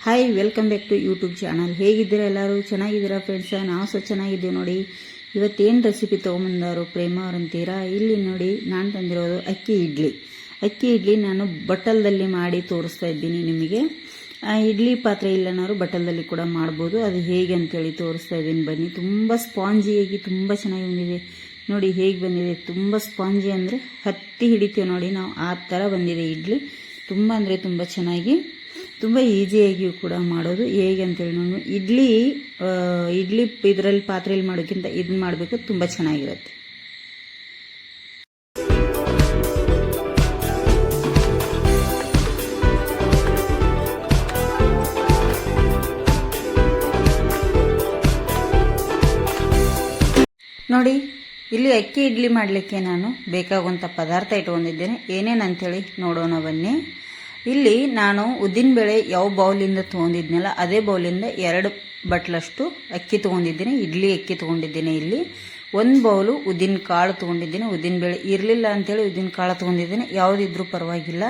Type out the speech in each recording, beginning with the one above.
Hi, welcome back to YouTube channel. ಹೇಗಿದ್ದೀರಾ ಎಲ್ಲರೂ? ಚೆನ್ನಾಗಿದ್ದೀರಾ ಫ್ರೆಂಡ್ಸ? ನಾವು ಸಹ ಚೆನ್ನಾಗಿದ್ದೀವಿ ನೋಡಿ. ಇವತ್ತೇನು ರೆಸಿಪಿ ತೊಗೊಂಬಂದಾರು ಪ್ರೇಮ ಅವರಂತೀರಾ? ಇಲ್ಲಿ ನೋಡಿ, ನಾನು ತಂದಿರೋದು ಅಕ್ಕಿ ಇಡ್ಲಿ ನಾನು ಬಟ್ಟಲದಲ್ಲಿ ಮಾಡಿ ತೋರಿಸ್ತಾ ಇದ್ದೀನಿ ನಿಮಗೆ. ಇಡ್ಲಿ ಪಾತ್ರೆ ಇಲ್ಲನವರು ಬಟ್ಟಲದಲ್ಲಿ ಕೂಡ ಮಾಡ್ಬೋದು. ಅದು ಹೇಗೆ ಅಂತೇಳಿ ತೋರಿಸ್ತಾ ಇದ್ದೀನಿ ಬನ್ನಿ. ತುಂಬ ಸ್ಪಾಂಜಿಯಾಗಿ ತುಂಬ ಚೆನ್ನಾಗಿ ಬಂದಿದೆ ನೋಡಿ. ಹೇಗೆ ಬಂದಿದೆ, ತುಂಬ ಸ್ಪಾಂಜಿ ಅಂದರೆ ಹತ್ತಿ ಹಿಡಿತೀವಿ ನೋಡಿ ನಾವು, ಆ ಥರ ಬಂದಿದೆ ಇಡ್ಲಿ. ತುಂಬ ಅಂದರೆ ತುಂಬ ಚೆನ್ನಾಗಿ, ತುಂಬ ಈಸಿಯಾಗಿಯೂ ಕೂಡ ಮಾಡೋದು. ಹೇಗೆ ಅಂತೇಳಿ ನಾನು ಇಡ್ಲಿ ಇದರಲ್ಲಿ ಪಾತ್ರೆಯಲ್ಲಿ ಮಾಡೋಕ್ಕಿಂತ ಇದನ್ನ ಮಾಡಬೇಕು, ತುಂಬ ಚೆನ್ನಾಗಿರುತ್ತೆ. ನೋಡಿ, ಇಲ್ಲಿ ಅಕ್ಕಿ ಇಡ್ಲಿ ಮಾಡಲಿಕ್ಕೆ ನಾನು ಬೇಕಾಗುವಂಥ ಪದಾರ್ಥ ಇಟ್ಕೊಂಡಿದ್ದೇನೆ. ಏನೇನು ಅಂಥೇಳಿ ನೋಡೋಣ ಬನ್ನಿ. ಇಲ್ಲಿ ನಾನು ಉದ್ದಿನಬೇಳೆ ಯಾವ ಬೌಲಿಂದ ತೊಗೊಂಡಿದ್ನಲ್ಲ ಅದೇ ಬೌಲಿಂದ 2 ಬಟ್ಲಷ್ಟು ಅಕ್ಕಿ ತೊಗೊಂಡಿದ್ದೀನಿ. ಇಡ್ಲಿ ಅಕ್ಕಿ ತೊಗೊಂಡಿದ್ದೀನಿ. ಇಲ್ಲಿ 1 ಬೌಲು ಉದ್ದಿನ ಕಾಳು ತೊಗೊಂಡಿದ್ದೀನಿ. ಉದ್ದಿನಬೇಳೆ ಇರಲಿಲ್ಲ ಅಂಥೇಳಿ ಉದ್ದಿನ ಕಾಳು ತೊಗೊಂಡಿದ್ದೀನಿ. ಯಾವುದಿದ್ರೂ ಪರವಾಗಿಲ್ಲ.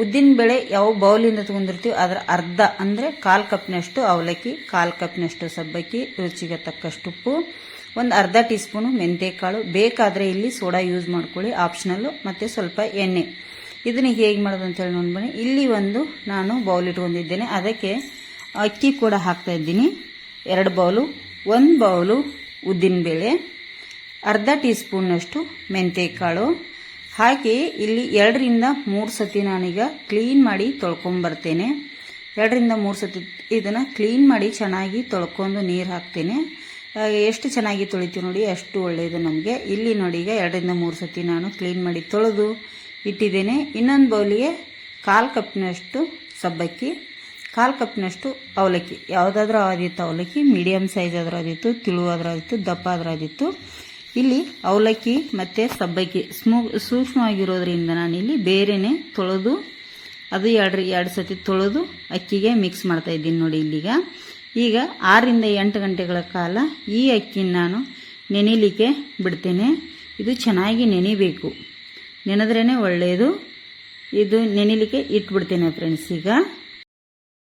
ಉದ್ದಿನಬೇಳೆ ಯಾವ ಬೌಲಿಂದ ತೊಗೊಂಡಿರ್ತೀವಿ ಅದರ ಅರ್ಧ ಅಂದರೆ 1/4 ಕಪ್ನಷ್ಟು ಅವಲಕ್ಕಿ, 1/4 ಕಪ್ನಷ್ಟು ಸಬ್ಬಕ್ಕಿ, ರುಚಿಗೆ ತಕ್ಕಷ್ಟು ಉಪ್ಪು, ಒಂದು ಅರ್ಧ ಟೀ ಸ್ಪೂನು ಮೆಂತ್ಯಕಾಳು. ಬೇಕಾದರೆ ಇಲ್ಲಿ ಸೋಡಾ ಯೂಸ್ ಮಾಡ್ಕೊಳ್ಳಿ, ಆಪ್ಷನಲ್ಲು. ಮತ್ತು ಸ್ವಲ್ಪ ಎಣ್ಣೆ. ಇದನ್ನು ಹೇಗೆ ಮಾಡೋದು ಅಂತೇಳಿ ನೋಡ್ಬನ್ನಿ. ಇಲ್ಲಿ ನಾನು ಬೌಲ್ ಇಟ್ಕೊಂಡಿದ್ದೇನೆ, ಅದಕ್ಕೆ ಅಕ್ಕಿ ಕೂಡ ಹಾಕ್ತಾ ಇದ್ದೀನಿ. 2 ಬೌಲು, 1 ಬೌಲು ಉದ್ದಿನಬೇಳೆ, ಅರ್ಧ ಟೀ ಸ್ಪೂನ್ನಷ್ಟು ಮೆಂತ್ಯಕಾಳು ಹಾಕಿ ಇಲ್ಲಿ 2 ರಿಂದ 3 ಸತಿ ನಾನೀಗ ಕ್ಲೀನ್ ಮಾಡಿ ತೊಳ್ಕೊಂಬರ್ತೇನೆ. 2 ರಿಂದ 3 ಸತಿ ಇದನ್ನು ಕ್ಲೀನ್ ಮಾಡಿ ಚೆನ್ನಾಗಿ ತೊಳ್ಕೊಂಡು ನೀರು ಹಾಕ್ತೇನೆ. ಎಷ್ಟು ಚೆನ್ನಾಗಿ ತೊಳಿತೀವಿ ನೋಡಿ, ಅಷ್ಟು ಒಳ್ಳೆಯದು ನಮಗೆ. ಇಲ್ಲಿ ನೋಡಿ, ಈಗ 2 ರಿಂದ 3 ಸತಿ ನಾನು ಕ್ಲೀನ್ ಮಾಡಿ ತೊಳೆದು ಇಟ್ಟಿದ್ದೇನೆ. ಇನ್ನೊಂದು ಬೌಲಿಗೆ 1/4 ಕಪ್ನಷ್ಟು ಸಬ್ಬಕ್ಕಿ, 1/4 ಕಪ್ನಷ್ಟು ಅವಲಕ್ಕಿ. ಯಾವುದಾದ್ರೂ ಆದಿತ್ತು ಅವಲಕ್ಕಿ, ಮೀಡಿಯಮ್ ಸೈಜ್ ಆದ್ರೂ ಆದಿತ್ತು, ತಿಳುವಾದ್ರೂ ಆದಿತ್ತು, ದಪ್ಪ ಆದ್ರೂ ಆದಿತ್ತು. ಇಲ್ಲಿ ಅವಲಕ್ಕಿ ಮತ್ತು ಸಬ್ಬಕ್ಕಿ ಸೂಕ್ಷ್ಮವಾಗಿರೋದ್ರಿಂದ ನಾನಿಲ್ಲಿ ಬೇರೆನೆ ತೊಳೆದು ಅದು 2 ಸತಿ ತೊಳೆದು ಅಕ್ಕಿಗೆ ಮಿಕ್ಸ್ ಮಾಡ್ತಾ ಇದ್ದೀನಿ ನೋಡಿ. ಈಗ 6 ರಿಂದ 8 ಗಂಟೆಗಳ ಕಾಲ ಈ ಅಕ್ಕಿನ ನಾನು ನೆನೆಯಲಿಕ್ಕೆ ಬಿಡ್ತೇನೆ. ಇದು ಚೆನ್ನಾಗಿ ನೆನಿಬೇಕು, ನೆನೆದ್ರೇ ಒಳ್ಳೆಯದು. ಇದು ನೆನೆಯಲಿಕ್ಕೆ ಇಟ್ಬಿಡ್ತೇನೆ ಫ್ರೆಂಡ್ಸ್. ಈಗ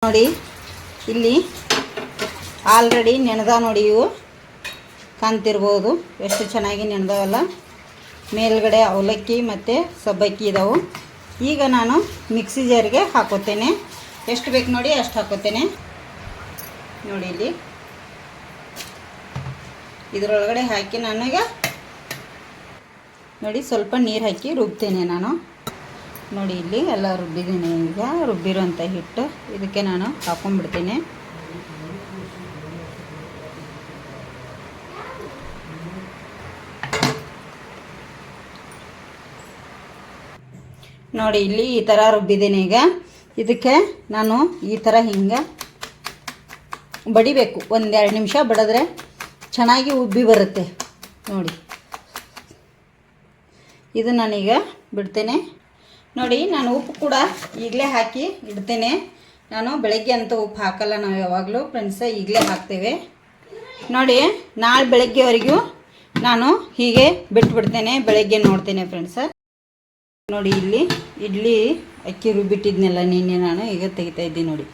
ನೋಡಿ, ಇಲ್ಲಿ ಆಲ್ರೆಡಿ ನೆನೆದ ನೋಡಿ, ಇವು ಕಾಣ್ತಿರ್ಬೋದು ಎಷ್ಟು ಚೆನ್ನಾಗಿ ನೆನೆದವಲ್ಲ. ಮೇಲ್ಗಡೆ ಅವಲಕ್ಕಿ ಮತ್ತು ಸಬ್ಬಕ್ಕಿ ಇದಾವೆ. ಈಗ ನಾನು ಮಿಕ್ಸಿ ಜಾರಿಗೆ ಹಾಕೋತೇನೆ. ಎಷ್ಟು ಬೇಕು ನೋಡಿ ಅಷ್ಟು ಹಾಕೋತೇನೆ ನೋಡಿ. ಇಲ್ಲಿ ಇದರೊಳಗಡೆ ಹಾಕಿ ನಾನೀಗ ನೋಡಿ ಸ್ವಲ್ಪ ನೀರು ಹಾಕಿ ರುಬ್ತೇನೆ ನಾನು ನೋಡಿ. ಇಲ್ಲಿ ಎಲ್ಲ ರುಬ್ಬಿದ್ದೀನಿ. ಈಗ ರುಬ್ಬಿರೋಂಥ ಹಿಟ್ಟು ಇದಕ್ಕೆ ನಾನು ಹಾಕೊಂಡ್ಬಿಡ್ತೇನೆ. ನೋಡಿ, ಇಲ್ಲಿ ಈ ಥರ ರುಬ್ಬಿದ್ದೀನಿ. ಈಗ ಇದಕ್ಕೆ ನಾನು ಈ ಥರ ಹಿಂಗೆ ಬಡಿಬೇಕು. 1-2 ನಿಮಿಷ ಬಡಿದ್ರೆ ಚೆನ್ನಾಗಿ ಉಬ್ಬಿ ಬರುತ್ತೆ ನೋಡಿ. ಇದು ನಾನೀಗ ಬಿಡ್ತೇನೆ ನೋಡಿ. ನಾನು ಉಪ್ಪು ಕೂಡ ಈಗಲೇ ಹಾಕಿ ಇಡ್ತೇನೆ. ನಾನು ಬೆಳಗ್ಗೆ ಅಂತ ಉಪ್ಪು ಹಾಕಲ್ಲ, ನಾವು ಯಾವಾಗಲೂ ಫ್ರೆಂಡ್ಸ ಈಗಲೇ ಹಾಕ್ತೇವೆ ನೋಡಿ. ನಾಳೆ ಬೆಳಗ್ಗೆವರೆಗೂ ನಾನು ಹೀಗೆ ಬಿಟ್ಬಿಡ್ತೇನೆ. ಬೆಳಗ್ಗೆ ನೋಡ್ತೇನೆ ಫ್ರೆಂಡ್ಸ ನೋಡಿ. ಇಲ್ಲಿ ಇಡ್ಲಿ ಅಕ್ಕಿ ರುಬ್ಬಿಟ್ಟಿದ್ನೆಲ್ಲ ನಿನ್ನೆ ನಾನು ಈಗ ತೆಗಿತಾ ಇದ್ದೀನಿ ನೋಡಿ.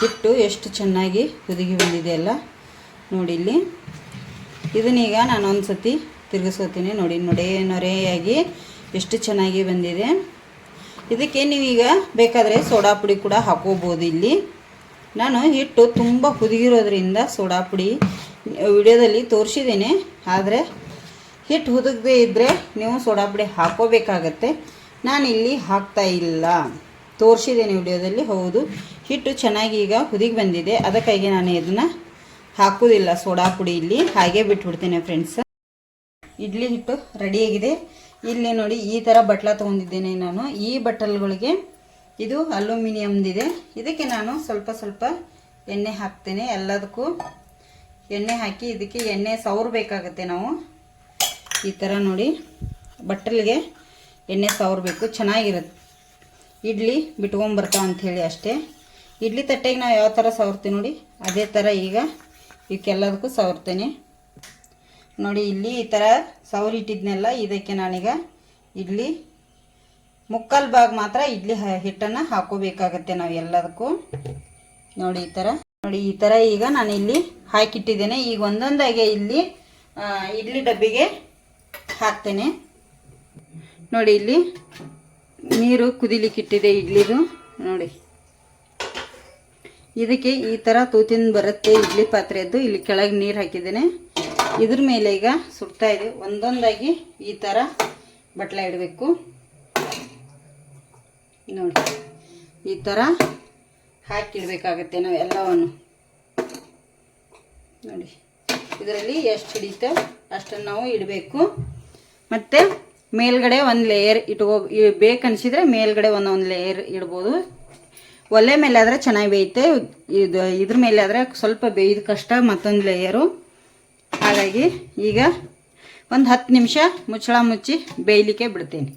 ಹಿಟ್ಟು ಎಷ್ಟು ಚೆನ್ನಾಗಿ ಕುದಿಗಿ ಬಂದಿದೆ ಅಲ್ಲ ನೋಡಿ. ಇಲ್ಲಿ ಇದನ್ನೀಗ ನಾನು ಒಂದು ಸತಿ ತಿರುಗಿಸ್ಕೋತೀನಿ ನೋಡಿ. ನೊರೆಯಾಗಿ ಎಷ್ಟು ಚೆನ್ನಾಗಿ ಬಂದಿದೆ. ಇದಕ್ಕೆ ನೀವೀಗ ಬೇಕಾದರೆ ಸೋಡಾ ಪುಡಿ ಕೂಡ ಹಾಕೋಬೋದು. ಇಲ್ಲಿ ನಾನು ಹಿಟ್ಟು ತುಂಬ ಕುದಿಗಿರೋದ್ರಿಂದ ಸೋಡಾ ಪುಡಿ ವಿಡಿಯೋದಲ್ಲಿ ತೋರಿಸಿದ್ದೇನೆ. ಆದರೆ ಹಿಟ್ಟು ಹುದುಗದೇ ಇದ್ದರೆ ನೀವು ಸೋಡಾ ಪುಡಿ ಹಾಕೋಬೇಕಾಗತ್ತೆ. ನಾನಿಲ್ಲಿ ಹಾಕ್ತಾ ಇಲ್ಲ, ತೋರಿಸಿದ್ದೇನೆ ವಿಡಿಯೋದಲ್ಲಿ. ಹೌದು, ಹಿಟ್ಟು ಚೆನ್ನಾಗಿ ಈಗ ಹುದುಗಿ ಬಂದಿದೆ, ಅದಕ್ಕಾಗಿ ನಾನು ಇದನ್ನು ಹಾಕೋದಿಲ್ಲ ಸೋಡಾ ಪುಡಿ. ಇಲ್ಲಿ ಹಾಗೆ ಬಿಟ್ಬಿಡ್ತೇನೆ ಫ್ರೆಂಡ್ಸ್. ಇಡ್ಲಿ ಹಿಟ್ಟು ರೆಡಿಯಾಗಿದೆ. ಇಲ್ಲಿ ನೋಡಿ, ಈ ಥರ ಬಟ್ಲ ತೊಗೊಂಡಿದ್ದೇನೆ ನಾನು. ಈ ಬಟ್ಟಲ್ಗಳಿಗೆ ಇದು ಅಲ್ಯೂಮಿನಿಯಮ್ದಿದೆ. ಇದಕ್ಕೆ ನಾನು ಸ್ವಲ್ಪ ಎಣ್ಣೆ ಹಾಕ್ತೇನೆ. ಎಲ್ಲದಕ್ಕೂ ಎಣ್ಣೆ ಹಾಕಿ ಇದಕ್ಕೆ ಎಣ್ಣೆ ಸವರಬೇಕಾಗತ್ತೆ. ನಾವು ಈ ಥರ ನೋಡಿ ಬಟ್ಟಲಿಗೆ ಎಣ್ಣೆ ಸವರಬೇಕು, ಚೆನ್ನಾಗಿರುತ್ತೆ. ಇಡ್ಲಿ ಬಿಟ್ಕೊಂಬರ್ತಾವೆ ಅಂಥೇಳಿ ಅಷ್ಟೇ. ಇಡ್ಲಿ ತಟ್ಟೆಗೆ ನಾವು ಯಾವ ಥರ ಸವರ್ತೀವಿ ನೋಡಿ, ಅದೇ ಥರ ಈಗ ಇದಕ್ಕೆಲ್ಲದಕ್ಕೂ ಸವರ್ತೇನೆ ನೋಡಿ. ಇಲ್ಲಿ ಈ ಥರ ಸವರಿಟ್ಟಿದ್ನೆಲ್ಲ ಇದಕ್ಕೆ ನಾನೀಗ ಇಡ್ಲಿ ಮುಕ್ಕಾಲು ಭಾಗ ಮಾತ್ರ ಇಡ್ಲಿ ಹಿಟ್ಟನ್ನು ಹಾಕೋಬೇಕಾಗತ್ತೆ ನಾವು ಎಲ್ಲದಕ್ಕೂ. ನೋಡಿ ಈ ಥರ ಈಗ ನಾನು ಇಲ್ಲಿ ಹಾಕಿಟ್ಟಿದ್ದೇನೆ. ಈಗ ಒಂದೊಂದಾಗಿ ಇಲ್ಲಿ ಇಡ್ಲಿ ಡಬ್ಬಿಗೆ ಹಾಕ್ತೇನೆ. ನೋಡಿ ಇಲ್ಲಿ ನೀರು ಕುದಿಲಿಕ್ಕಿಟ್ಟಿದೆ ಇಡ್ಲಿದು. ನೋಡಿ ಇದಕ್ಕೆ ಈ ಥರ ತೂತಿನ ಬರುತ್ತೆ ಇಡ್ಲಿ ಪಾತ್ರೆಯದ್ದು. ಇಲ್ಲಿ ಕೆಳಗೆ ನೀರು ಹಾಕಿದ್ದೇನೆ. ಇದ್ರ ಮೇಲೆ ಈಗ ಸುಡ್ತಾ ಇದೆ. ಒಂದೊಂದಾಗಿ ಈ ಥರ ಬಟ್ಲ ಇಡಬೇಕು. ನೋಡಿ ಈ ಥರ ಹಾಕಿಡಬೇಕಾಗತ್ತೆ ನಾವು ಎಲ್ಲವನ್ನು. ನೋಡಿ ಇದರಲ್ಲಿ ಎಷ್ಟು ಹಿಡಿಯುತ್ತೆ ಅಷ್ಟನ್ನು ನಾವು ಇಡಬೇಕು. ಮತ್ತು ಮೇಲ್ಗಡೆ ಒಂದು ಲೇಯರ್ ಬೇಕನ್ಸಿದ್ರೆ ಮೇಲ್ಗಡೆ ಒಂದೊಂದು ಲೇಯರ್ ಇಡ್ಬೋದು. ಒಲೆ ಮೇಲೆ ಆದರೆ ಚೆನ್ನಾಗಿ ಬೇಯುತ್ತೆ. ಇದ್ರ ಮೇಲೆ ಆದರೆ ಸ್ವಲ್ಪ ಬೇಯ್ದು ಕಷ್ಟ ಮತ್ತೊಂದು ಲೇಯರು. ಹಾಗಾಗಿ ಈಗ ಒಂದು 10 ನಿಮಿಷ ಮುಚ್ಚಳ ಮುಚ್ಚಿ ಬೇಯಲಿಕ್ಕೆ ಬಿಡ್ತೀನಿ.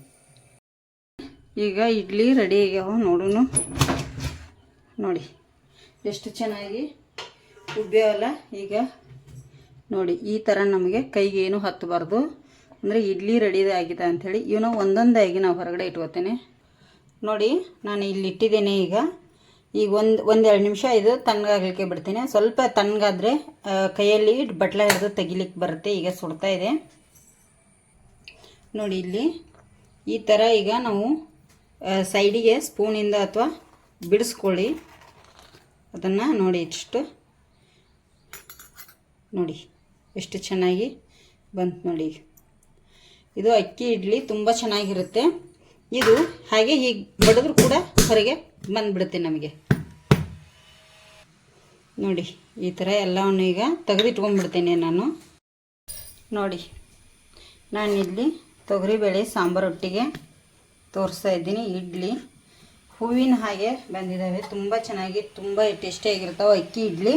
ಈಗ ಇಡ್ಲಿ ರೆಡಿ ಆಗ್ಯಾವ ನೋಡೋಣ. ನೋಡಿ ಎಷ್ಟು ಚೆನ್ನಾಗಿ ಉಬ್ಬ್ಯಾವಲ್ಲ. ಈಗ ನೋಡಿ ಈ ಥರ ನಮಗೆ ಕೈಗೆ ಏನು ಹತ್ತಬಾರ್ದು. ಅಂದರೆ ಇಡ್ಲಿ ರೆಡಿ ಆಗಿದೆ ಅಂಥೇಳಿ ಇವನು ಒಂದೊಂದಾಗಿ ನಾವು ಹೊರಗಡೆ ಇಟ್ಕೋತೇನೆ. ನೋಡಿ ನಾನು ಇಲ್ಲಿ ಇಟ್ಟಿದ್ದೇನೆ. ಈಗ ಒಂದೆರಡು ನಿಮಿಷ ಇದು ತಣ್ಣಗಾಗಲಿಕ್ಕೆ ಬಿಡ್ತೀನಿ. ಸ್ವಲ್ಪ ತಣ್ಣಗಾದರೆ ಕೈಯಲ್ಲಿ ಬಟ್ಲ ಹಿಡಿದು ತೆಗಿಲಿಕ್ಕೆ ಬರುತ್ತೆ. ಈಗ ಸುಡ್ತಾ ಇದೆ ನೋಡಿ. ಇಲ್ಲಿ ಈ ಥರ ಈಗ ನಾವು ಸೈಡಿಗೆ ಸ್ಪೂನಿಂದ ಅಥವಾ ಬಿಡಿಸ್ಕೊಳ್ಳಿ ಅದನ್ನು. ನೋಡಿ ಇಷ್ಟು ನೋಡಿ ಎಷ್ಟು ಚೆನ್ನಾಗಿ ಬಂತು ನೋಡಿ. ಇದು ಅಕ್ಕಿ ಇಡ್ಲಿ ತುಂಬ ಚೆನ್ನಾಗಿರುತ್ತೆ. ಇದು ಹಾಗೆ ಹೀಗೆ ಬಡಿದ್ರೂ ಕೂಡ ಹೊರಗೆ ಬಂದುಬಿಡುತ್ತೆ ನಮಗೆ. ನೋಡಿ ಈ ಥರ ಎಲ್ಲವನ್ನು ಈಗ ತೆಗೆದಿಟ್ಕೊಂಡ್ಬಿಡ್ತೇನೆ ನಾನು. ನೋಡಿ ನಾನಿಲ್ಲಿ ತೊಗರಿಬೇಳೆ ಸಾಂಬಾರು ಒಟ್ಟಿಗೆ ತೋರಿಸ್ತಾ ಇದ್ದೀನಿ. ಇಡ್ಲಿ ಹೂವಿನ ಹಾಗೆ ಬಂದಿದ್ದಾವೆ. ತುಂಬ ಚೆನ್ನಾಗಿ ತುಂಬ ಟೇಸ್ಟಿಯಾಗಿರ್ತಾವೆ ಅಕ್ಕಿ ಇಡ್ಲಿ.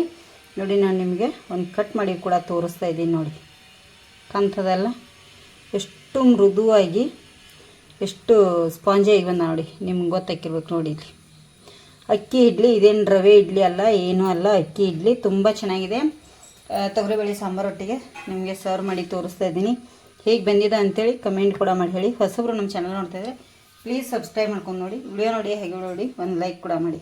ನೋಡಿ ನಾನು ನಿಮಗೆ ಒಂದು ಕಟ್ ಮಾಡಿ ಕೂಡ ತೋರಿಸ್ತಾ ಇದ್ದೀನಿ. ನೋಡಿ ಕಾಣ್ತದಲ್ಲ ಎಷ್ಟು ಮೃದುವಾಗಿ ಎಷ್ಟು ಸ್ಪಾಂಜಿಯಾಗಿ ಬಂದ ನೋಡಿ. ನಿಮ್ಗೆ ಗೊತ್ತಾಕಿರ್ಬೇಕು ನೋಡಿ. ಇಲ್ಲಿ ಅಕ್ಕಿ ಇಡ್ಲಿ ಇದೇನು ರವೆ ಇಡ್ಲಿ ಅಲ್ಲ, ಏನೂ ಅಲ್ಲ, ಅಕ್ಕಿ ಇಡ್ಲಿ ತುಂಬ ಚೆನ್ನಾಗಿದೆ. ತೊಗರಿಬೇಳೆ ಸಾಂಬಾರೊಟ್ಟಿಗೆ ನಿಮಗೆ ಸರ್ವ್ ಮಾಡಿ ತೋರಿಸ್ತಾ ಇದ್ದೀನಿ. ಹೇಗೆ ಬಂದಿದೆ ಅಂಥೇಳಿ ಕಮೆಂಟ್ ಕೂಡ ಮಾಡಿ ಹೇಳಿ. ಹೊಸಬ್ರು ನಮ್ಮ ಚಾನಲ್ ನೋಡ್ತಾಯಿದ್ರೆ ಪ್ಲೀಸ್ ಸಬ್ಸ್ಕ್ರೈಬ್ ಮಾಡ್ಕೊಂಡು ನೋಡಿ. ವಿಡಿಯೋ ನೋಡಿ, ಹೇಗೆ ನೋಡಿ, ಒಂದು ಲೈಕ್ ಕೂಡ ಮಾಡಿ.